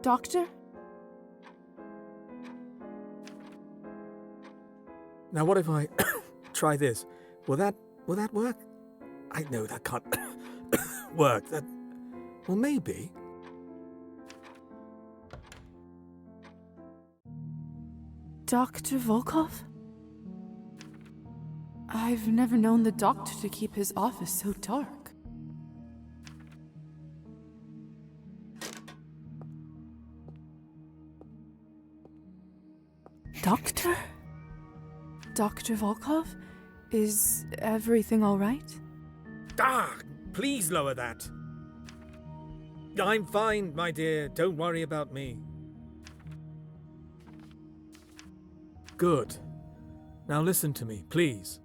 Doctor? Now what if I try this? Will that work? I know that can't work. Well, maybe. Dr. Volkov? I've never known the doctor to keep his office so dark. Doctor? Dr. Volkov? Is everything all right? Ah, please lower that. I'm fine, my dear. Don't worry about me. Good. Now listen to me, please.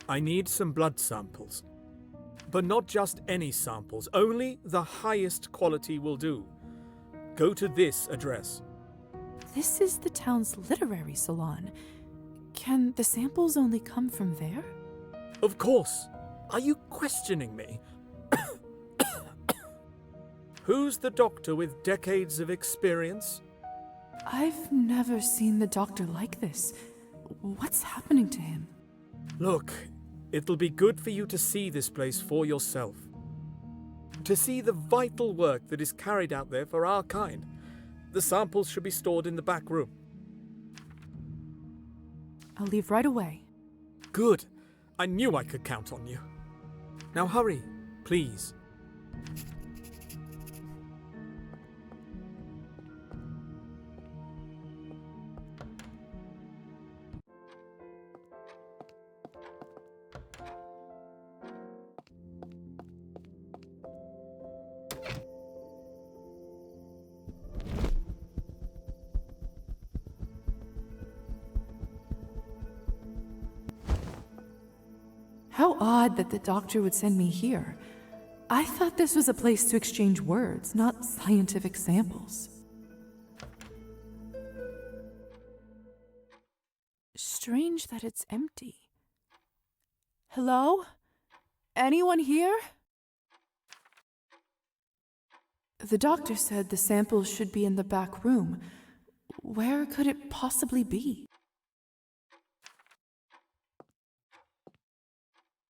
I need some blood samples. But not just any samples. Only the highest quality will do. Go to this address. This is the town's literary salon. Can the samples only come from there? Of course. Are you questioning me? Who's the doctor with decades of experience? I've never seen the doctor like this. What's happening to him? Look, it'll be good for you to see this place for yourself. To see the vital work that is carried out there for our kind. The samples should be stored in the back room. I'll leave right away. Good. I knew I could count on you. Now hurry, please. How odd that the doctor would send me here. I thought this was a place to exchange words, not scientific samples. Strange that it's empty. Hello? Anyone here? The doctor said the samples should be in the back room. Where could it possibly be?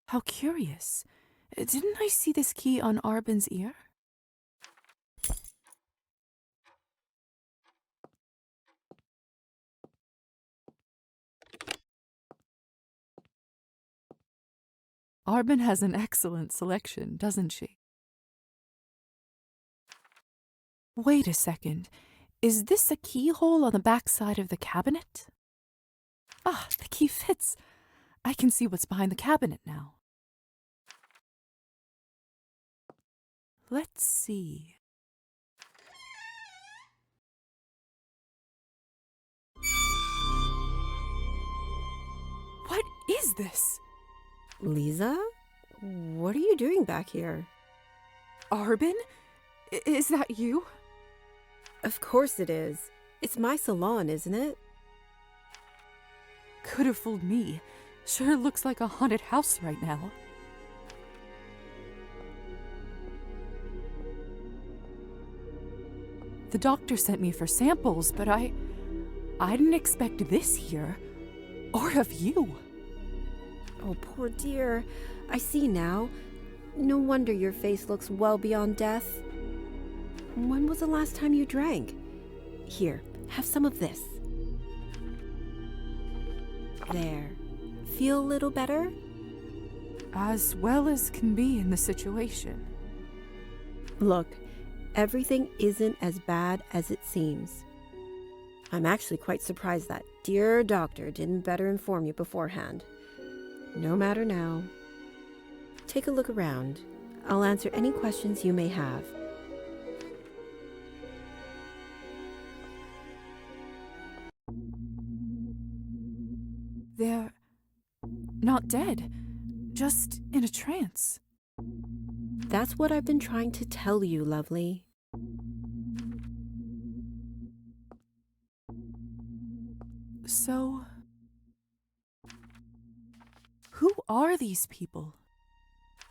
How curious. Didn't I see this key on Arbin's ear? Arbin has an excellent selection, doesn't she? Wait a second. Is this a keyhole on the back side of the cabinet? Ah, the key fits. I can see what's behind the cabinet now. Let's see. What is this? Liza? What are you doing back here? Arbin? Is that you? Of course it is. It's my salon, isn't it? Could have fooled me. Sure looks like a haunted house right now. The doctor sent me for samples, but I didn't expect this here. Or of you. Oh, poor dear. I see now. No wonder your face looks well beyond death. When was the last time you drank? Here, have some of this. There. Feel a little better? As well as can be in the situation. Look, everything isn't as bad as it seems. I'm actually quite surprised that dear doctor didn't better inform you beforehand. No matter now. Take a look around. I'll answer any questions you may have. They're not dead, just in a trance. That's what I've been trying to tell you, lovely. So, who are these people?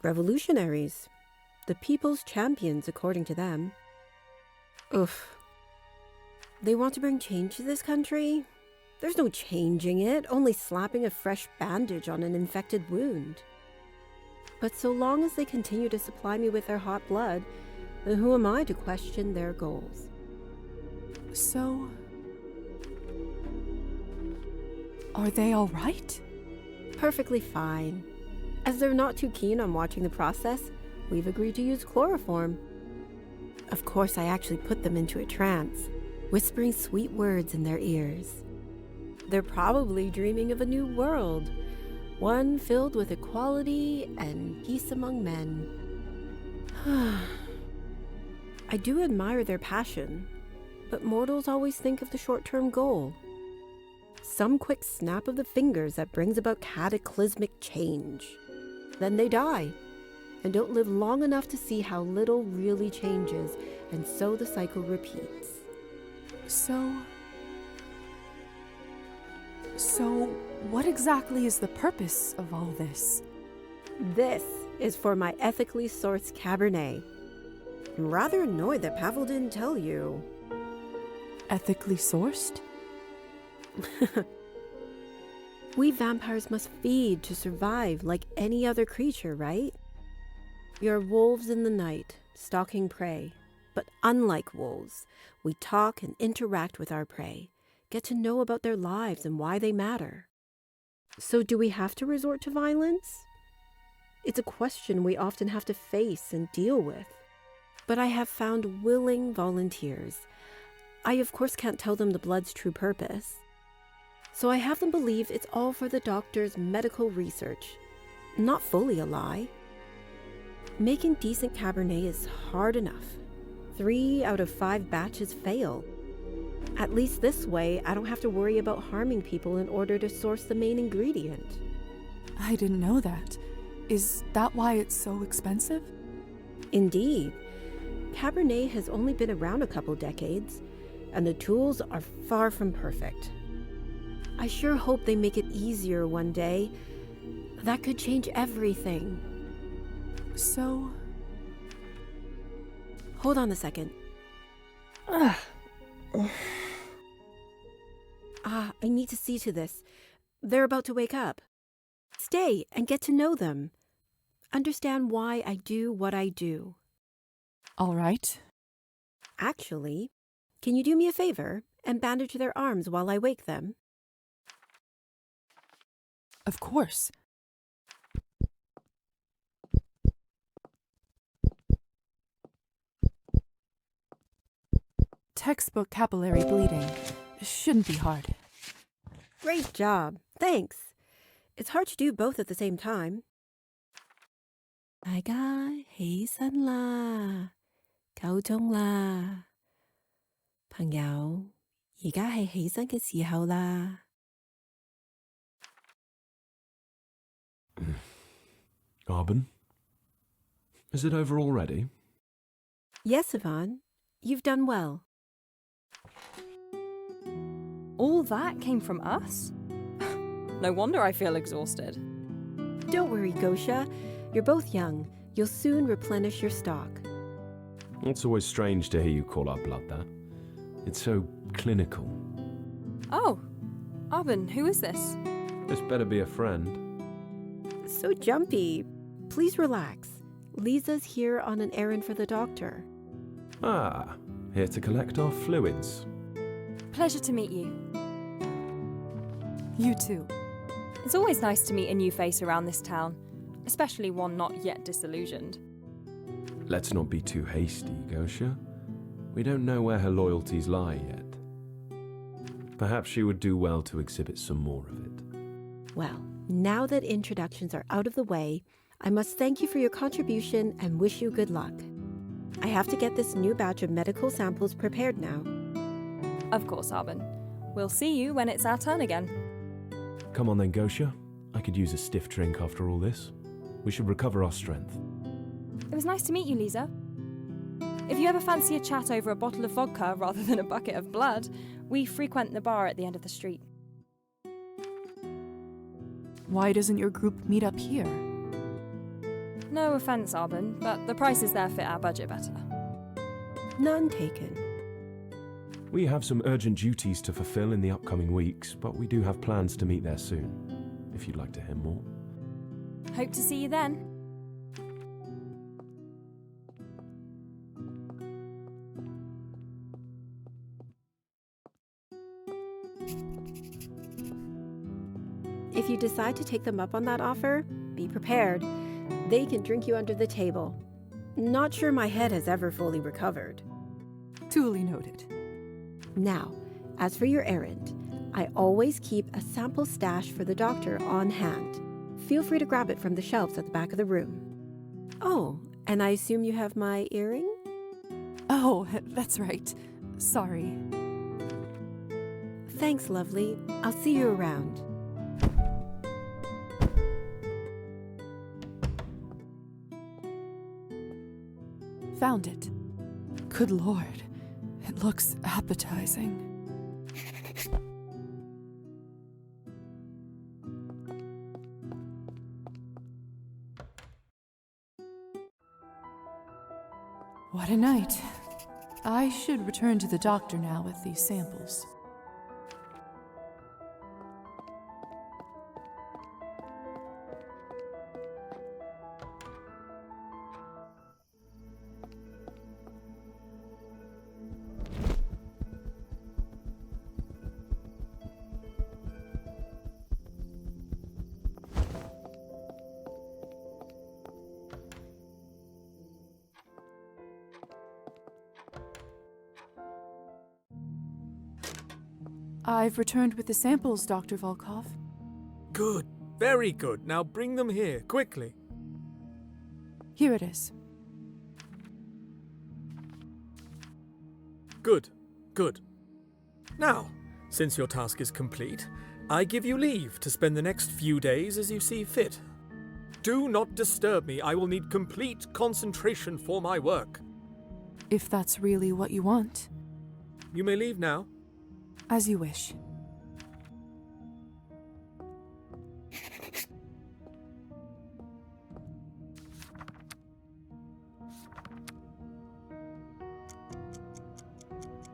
Revolutionaries. The people's champions, according to them. Oof. They want to bring change to this country? There's no changing it, only slapping a fresh bandage on an infected wound. But so long as they continue to supply me with their hot blood, then who am I to question their goals? So, are they all right? Perfectly fine. As they're not too keen on watching the process, we've agreed to use chloroform. Of course, I actually put them into a trance, whispering sweet words in their ears. They're probably dreaming of a new world, one filled with equality and peace among men. I do admire their passion, but mortals always think of the short-term goal. Some quick snap of the fingers that brings about cataclysmic change. Then they die, and don't live long enough to see how little really changes, and so the cycle repeats. So, what exactly is the purpose of all this? This is for my ethically sourced Cabernet. I'm rather annoyed that Pavel didn't tell you. Ethically sourced? We vampires must feed to survive like any other creature, right? We are wolves in the night, stalking prey. But unlike wolves, we talk and interact with our prey, get to know about their lives and why they matter. So do we have to resort to violence? It's a question we often have to face and deal with. But I have found willing volunteers. I of course can't tell them the blood's true purpose. So I have them believe it's all for the doctor's medical research, not fully a lie. Making decent Cabernet is hard enough. 3 out of 5 batches fail. At least this way, I don't have to worry about harming people in order to source the main ingredient. I didn't know that. Is that why it's so expensive? Indeed. Cabernet has only been around a couple decades, and the tools are far from perfect. I sure hope they make it easier one day. That could change everything. So, hold on a second. I need to see to this. They're about to wake up. Stay and get to know them. Understand why I do what I do. all right. Actually, can you do me a favor and bandage their arms while I wake them? Of course. Textbook capillary bleeding. Shouldn't be hard. Great job. Thanks. It's hard to do both at the same time. 大家起身啦，夠鐘啦，朋友，而家係起身嘅時候啦。Arbin? Is it over already? Yes, Yvonne. You've done well. All that came from us? No wonder I feel exhausted. Don't worry, Gosha. You're both young. You'll soon replenish your stock. It's always strange to hear you call our blood that. It's so clinical. Oh, Arbin, who is this? This better be a friend. So jumpy. Please relax. Liza's here on an errand for the doctor. Ah, here to collect our fluids. Pleasure to meet you. You too. It's always nice to meet a new face around this town, especially one not yet disillusioned. Let's not be too hasty, Gosha. We don't know where her loyalties lie yet. Perhaps she would do well to exhibit some more of it. Well, now that introductions are out of the way, I must thank you for your contribution and wish you good luck. I have to get this new batch of medical samples prepared now. Of course, Arbin. We'll see you when it's our turn again. Come on then, Gosha. I could use a stiff drink after all this. We should recover our strength. It was nice to meet you, Liza. If you ever fancy a chat over a bottle of vodka rather than a bucket of blood, we frequent the bar at the end of the street. Why doesn't your group meet up here? No offence, Arbin, but the prices there fit our budget better. None taken. We have some urgent duties to fulfill in the upcoming weeks, but we do have plans to meet there soon, if you'd like to hear more. Hope to see you then. If you decide to take them up on that offer, be prepared. They can drink you under the table. Not sure my head has ever fully recovered. Duly noted. Now, as for your errand, I always keep a sample stash for the doctor on hand. Feel free to grab it from the shelves at the back of the room. Oh, and I assume you have my earring? Oh, that's right. Sorry. Thanks, lovely. I'll see you around. Found it. Good Lord, it looks appetizing. What a night. I should return to the doctor now with these samples. I've returned with the samples, Dr. Volkov. Good. Very good. Now bring them here, quickly. Here it is. Good. Good. Now, since your task is complete, I give you leave to spend the next few days as you see fit. Do not disturb me. I will need complete concentration for my work. If that's really what you want. You may leave now. As you wish.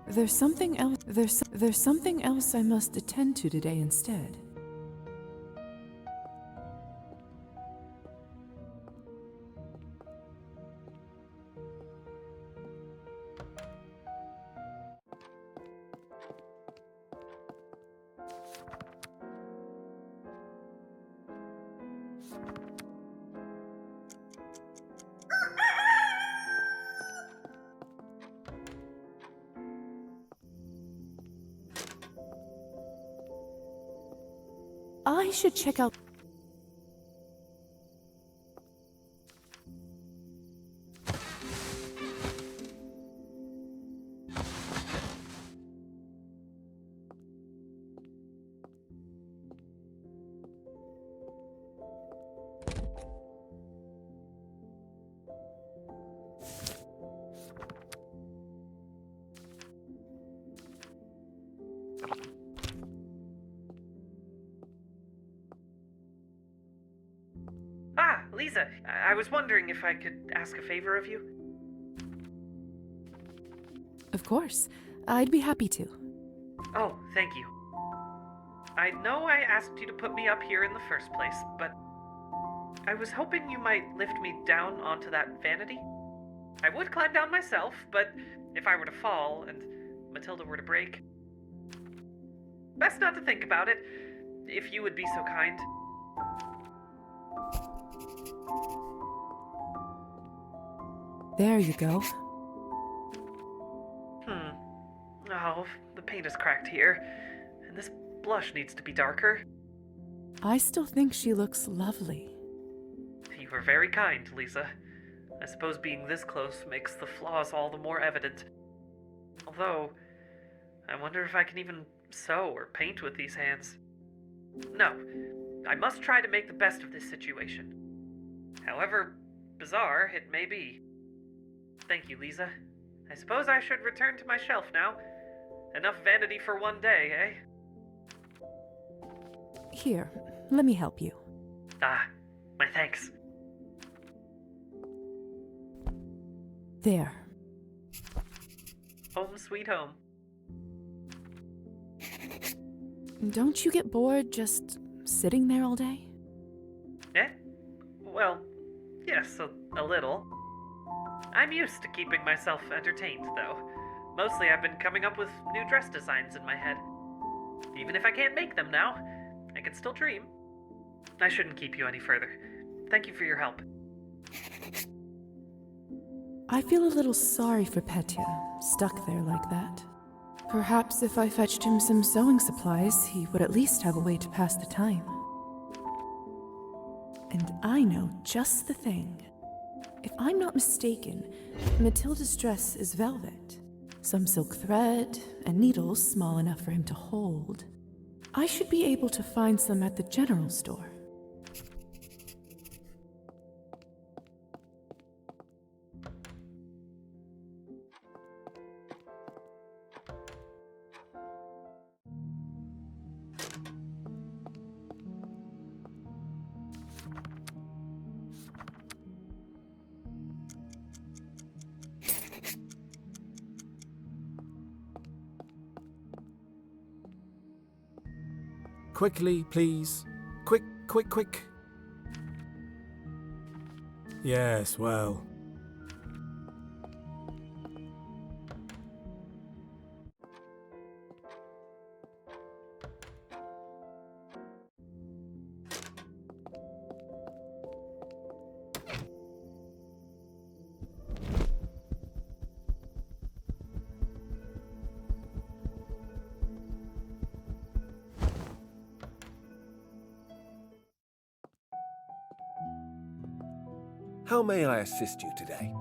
There's something else. There's something else I must attend to today instead. I should check out. Liza, I was wondering if I could ask a favor of you. Of course. I'd be happy to. Oh, thank you. I know I asked you to put me up here in the first place, but I was hoping you might lift me down onto that vanity. I would climb down myself, but if I were to fall and Matilda were to break, best not to think about it, if you would be so kind. There you go. Oh, the paint is cracked here, and this blush needs to be darker. I still think she looks lovely. You were very kind, Liza. I suppose being this close makes the flaws all the more evident. Although, I wonder if I can even sew or paint with these hands. No, I must try to make the best of this situation. However bizarre it may be. Thank you, Liza. I suppose I should return to my shelf now. Enough vanity for one day, eh? Here, let me help you. Ah, my thanks. There. Home sweet home. Don't you get bored just sitting there all day? Eh? Well, yes, a little. I'm used to keeping myself entertained, though. Mostly I've been coming up with new dress designs in my head. Even if I can't make them now, I can still dream. I shouldn't keep you any further. Thank you for your help. I feel a little sorry for Petya, stuck there like that. Perhaps if I fetched him some sewing supplies, he would at least have a way to pass the time. And I know just the thing. If I'm not mistaken, Matilda's dress is velvet. Some silk thread, and needles small enough for him to hold. I should be able to find some at the general store. Quickly, please. Quick, quick, quick. Yes, well. How may I assist you today?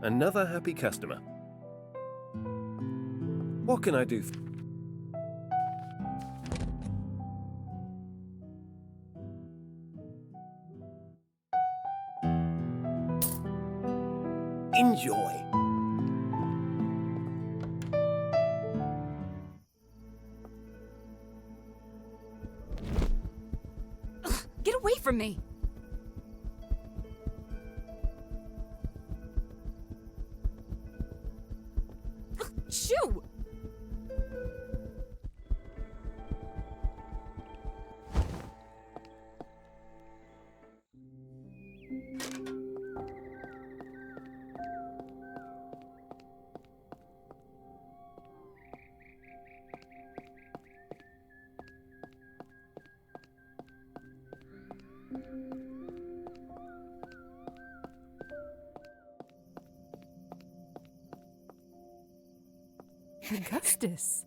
Another happy customer. What can I do for... Enjoy. Get away from me! Shoo! Augustus,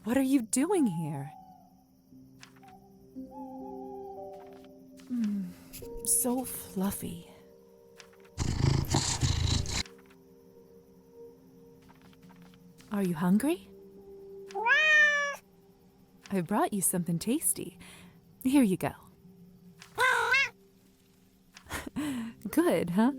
what are you doing here? So fluffy. Are you hungry? I brought you something tasty. Here you go. Good, huh?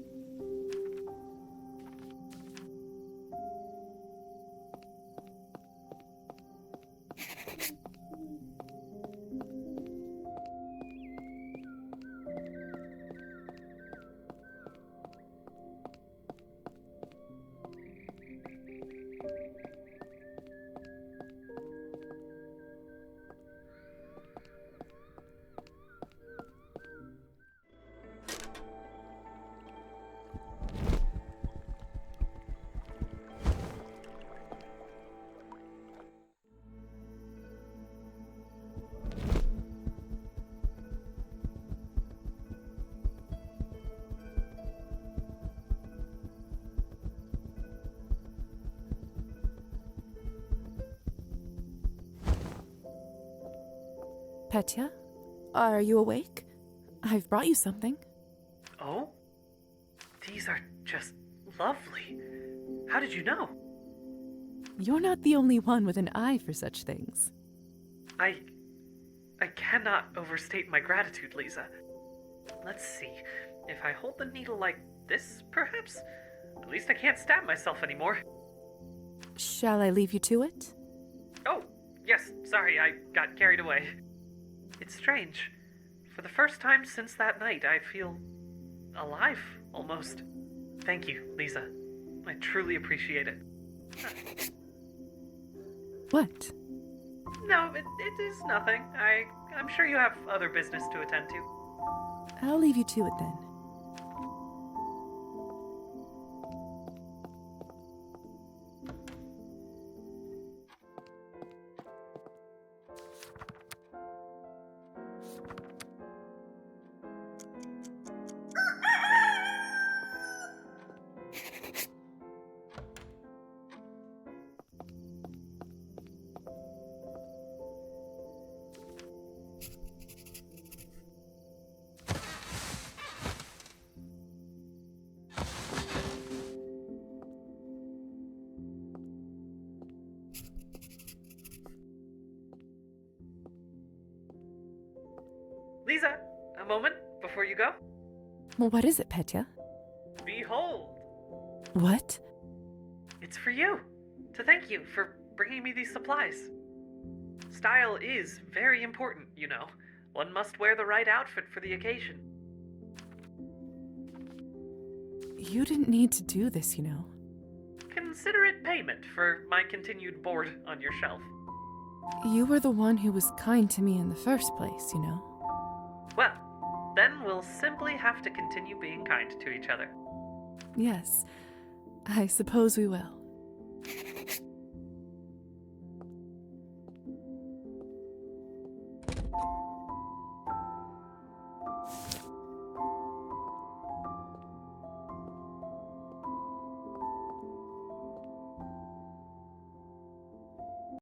Petya, are you awake? I've brought you something. Oh? These are just lovely. How did you know? You're not the only one with an eye for such things. I cannot overstate my gratitude, Liza. Let's see. If I hold the needle like this, perhaps? At least I can't stab myself anymore. Shall I leave you to it? Oh, yes, sorry, I got carried away. It's strange. For the first time since that night, I feel alive, almost. Thank you, Liza. I truly appreciate it. What? No, it is nothing. I'm sure you have other business to attend to. I'll leave you to it then. Liza, a moment before you go. Well, what is it, Petya? Behold! What? It's for you. To thank you for bringing me these supplies. Style is very important, you know. One must wear the right outfit for the occasion. You didn't need to do this, you know. Consider it payment for my continued board on your shelf. You were the one who was kind to me in the first place, you know. Well, then we'll simply have to continue being kind to each other. Yes, I suppose we will.